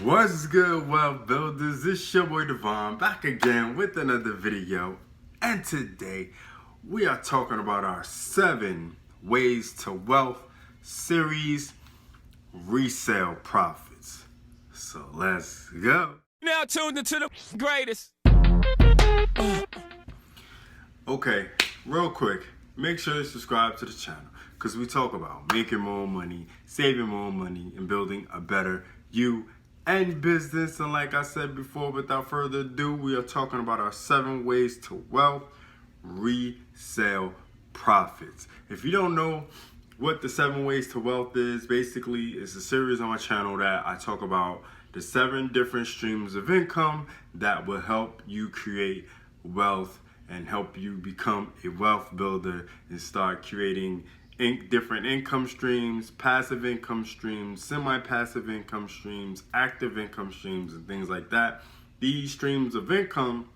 What's good, Wealth Builders? It's your boy Devon back again with another video. And today we are talking about our 7 Ways to Wealth series, resale profits. So let's go. Now tuned into the greatest. Okay, real quick, make sure you subscribe to the channel because we talk about making more money, saving more money, and building a better you and business. And like I said before, without further ado, we are talking about our 7 ways to wealth, resale profits. If you don't know what the 7 ways to wealth is, basically it's a series on my channel that I talk about the 7 different streams of income that will help you create wealth and help you become a wealth builder and start creating different income streams, passive income streams, semi-passive income streams, active income streams, and things like that. These streams of income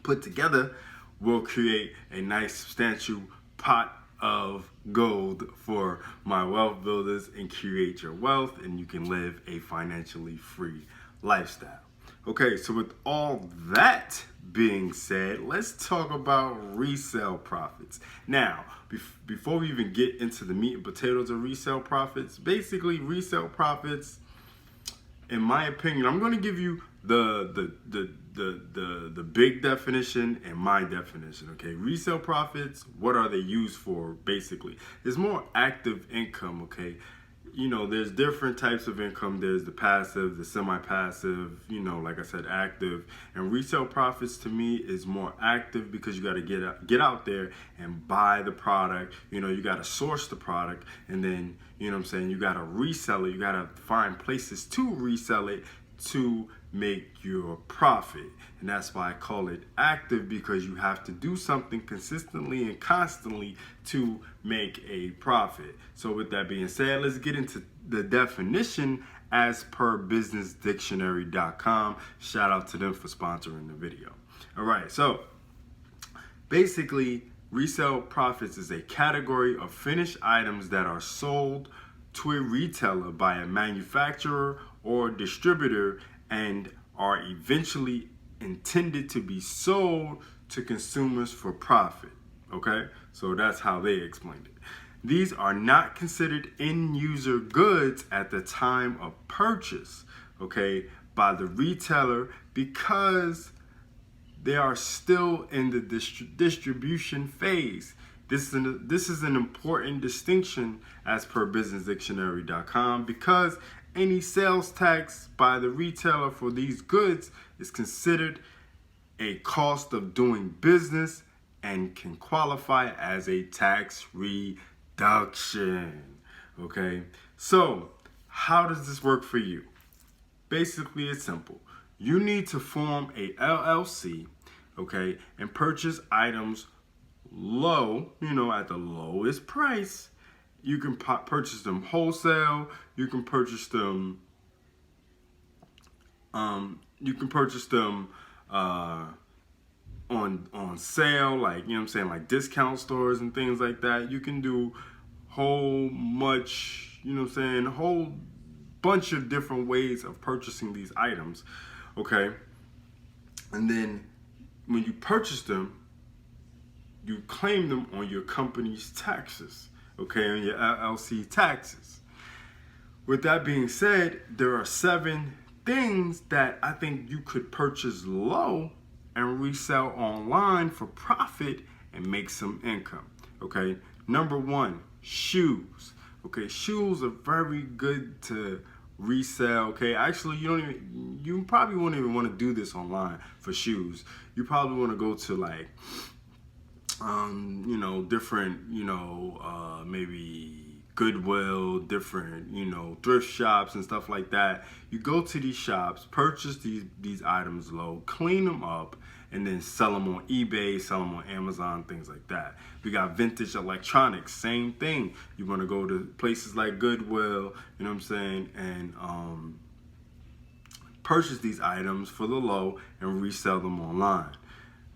put together will create a nice substantial pot of gold for my wealth builders and create your wealth, and you can live a financially free lifestyle. Okay, so with all that being said, let's talk about resale profits. Now, before we even get into the meat and potatoes of resale profits, basically resale profits, in my opinion, I'm going to give you the big definition and my definition. Okay, resale profits, what are they used for? Basically, it's more active income. Okay, you know, there's different types of income. There's the passive, the semi-passive, you know, like I said, active. And resale profits to me is more active because you got to get out there and buy the product. You know, you got to source the product, and then, you know what I'm saying, you got to resell it. You got to find places to resell it to make your profit. And that's why I call it active, because you have to do something consistently and constantly to make a profit. So with that being said, let's get into the definition as per businessdictionary.com. Shout out to them for sponsoring the video. All right, so basically resale profits is a category of finished items that are sold to a retailer by a manufacturer or distributor and are eventually intended to be sold to consumers for profit. Okay, so that's how they explained it. These are not considered end user goods at the time of purchase, okay, by the retailer, because they are still in the distribution phase. This is an important distinction as per businessdictionary.com, because any sales tax by the retailer for these goods is considered a cost of doing business and can qualify as a tax reduction. Okay, so how does this work for you? Basically, it's simple. You need to form a LLC, okay, and purchase items low, you know, at the lowest price. You can purchase them wholesale. You can purchase them. You can purchase them on sale, like, you know what I'm saying, like discount stores and things like that. You can do whole bunch of different ways of purchasing these items. Okay, and then when you purchase them, you claim them on your company's taxes. Okay, on your LLC taxes. With that being said, there are 7 things that I think you could purchase low and resell online for profit and make some income. Okay, number 1, shoes. Okay, shoes are very good to resell. Okay, actually, you probably won't even want to do this online for shoes. You probably want to go to like different, maybe Goodwill, different, thrift shops and stuff like that. You go to these shops, purchase these items low, clean them up, and then sell them on eBay, sell them on Amazon, things like that. We got vintage electronics, same thing. You want to go to places like Goodwill, you know what I'm saying, and purchase these items for the low and resell them online.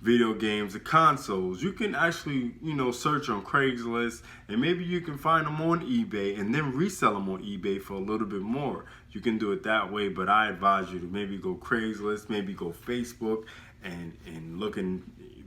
video games and consoles. You can actually, search on Craigslist, and maybe you can find them on eBay and then resell them on eBay for a little bit more. You can do it that way, but I advise you to maybe go Craigslist, maybe go Facebook and look and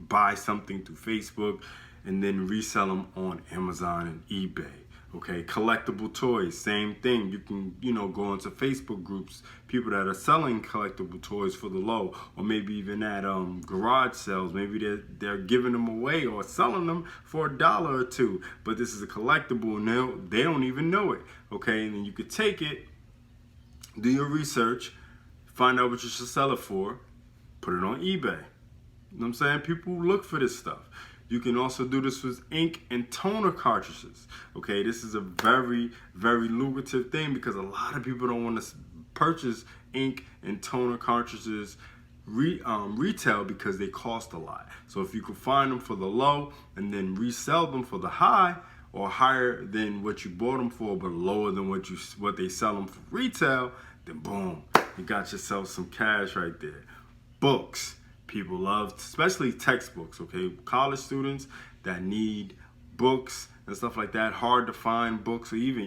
buy something through Facebook and then resell them on Amazon and eBay. Okay, collectible toys, same thing. You can, go into Facebook groups, people that are selling collectible toys for the low, or maybe even at garage sales. Maybe they're giving them away or selling them for $1 or $2. But this is a collectible, and they don't even know it. Okay, and then you could take it, do your research, find out what you should sell it for, put it on eBay. You know what I'm saying? People look for this stuff. You can also do this with ink and toner cartridges. Okay, this is a very, very lucrative thing because a lot of people don't want to purchase ink and toner cartridges retail because they cost a lot. So if you can find them for the low and then resell them for the high or higher than what you bought them for, but lower than what they sell them for retail, then boom, you got yourself some cash right there. Books. People love, especially textbooks, okay? College students that need books and stuff like that, hard to find books, or even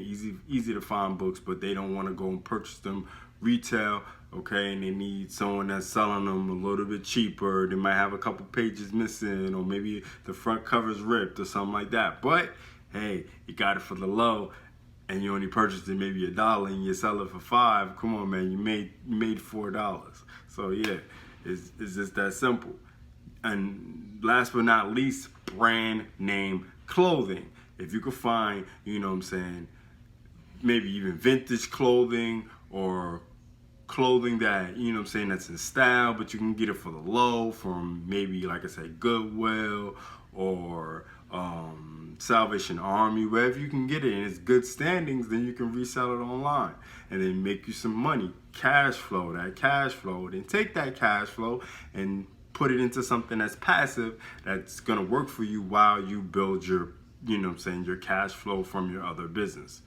easy to find books, but they don't want to go and purchase them retail, okay? And they need someone that's selling them a little bit cheaper. They might have a couple pages missing, or maybe the front cover's ripped or something like that. But hey, you got it for the low, and you only purchased it maybe $1 and you sell it for $5. Come on, man, you made $4. So yeah. It's just that simple. And last but not least, brand name clothing. If you could find, maybe even vintage clothing or clothing that, that's in style, but you can get it for the low from maybe, like I said, Goodwill or Salvation Army, wherever you can get it and it's good standings, then you can resell it online and then make you some money. Cash flow, then take that cash flow and put it into something that's passive that's gonna work for you while you build your, your cash flow from your other business.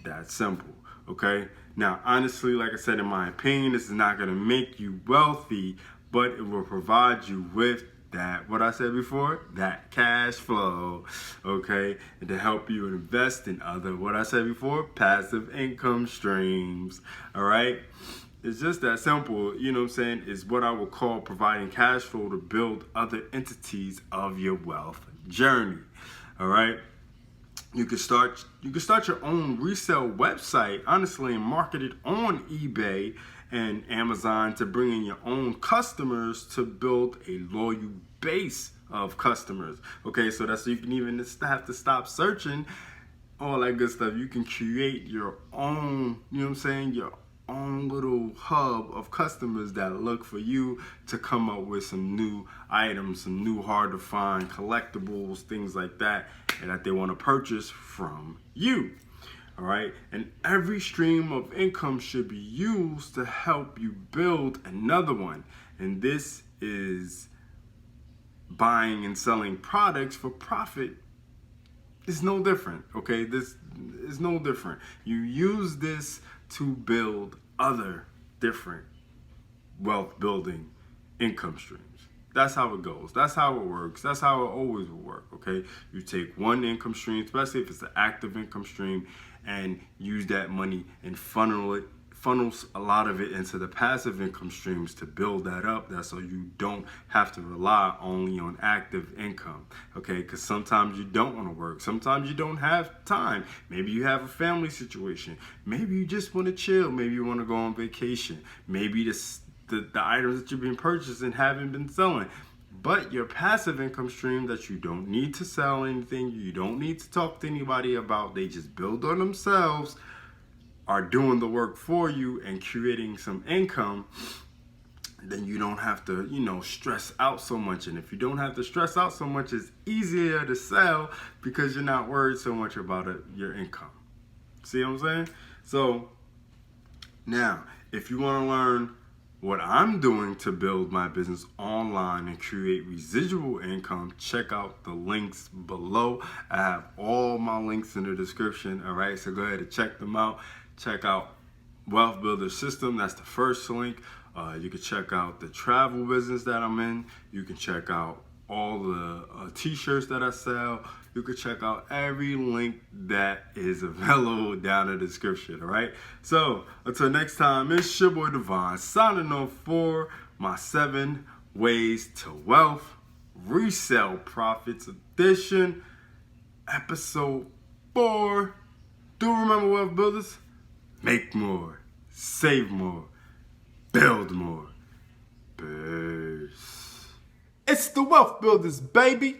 That's simple, okay? Now, honestly, like I said, in my opinion, this is not gonna make you wealthy, but it will provide you with what I said before, that cash flow, okay, and to help you invest in what I said before, passive income streams, all right? It's just that simple, It's what I would call providing cash flow to build other entities of your wealth journey, all right? You can start your own resale website, honestly, and market it on eBay and Amazon to bring in your own customers to build a loyal base of customers. Okay, so that's so you can even have to stop searching, all that good stuff. You can create your own, your own little hub of customers that look for you to come up with some new items, some new hard to find collectibles, things like that, and that they want to purchase from you. All right, and every stream of income should be used to help you build another one. And this is buying and selling products for profit. It's no different, okay? This is no different. You use this to build other different wealth building income streams. That's how it goes. That's how it works. That's how it always will work, okay? You take one income stream, especially if it's an active income stream, and use that money and funnels a lot of it into the passive income streams to build that up. That's so you don't have to rely only on active income, okay? Because sometimes you don't want to work. Sometimes you don't have time. Maybe you have a family situation. Maybe you just want to chill. Maybe you want to go on vacation. Maybe the items that you've been purchasing haven't been selling. But your passive income stream that you don't need to sell anything, you don't need to talk to anybody about, they just build on themselves, are doing the work for you and creating some income, then you don't have to, stress out so much. And if you don't have to stress out so much, it's easier to sell because you're not worried so much about your income. See what I'm saying? So now, if you want to learn what I'm doing to build my business online and create residual income, check out the links below. I have all my links in the description, all right? So go ahead and check them out. Check out Wealthbuilderz System, that's the first link. You can check out the travel business that I'm in. You can check out all the t-shirts that I sell. You can check out every link that is available down in the description, all right? So, until next time, it's your boy Devon signing off for my 7 Ways to Wealth Resale Profits Edition, episode 4. Do remember, Wealth Builders, make more, save more, build more. Peace. It's the Wealth Builders, baby.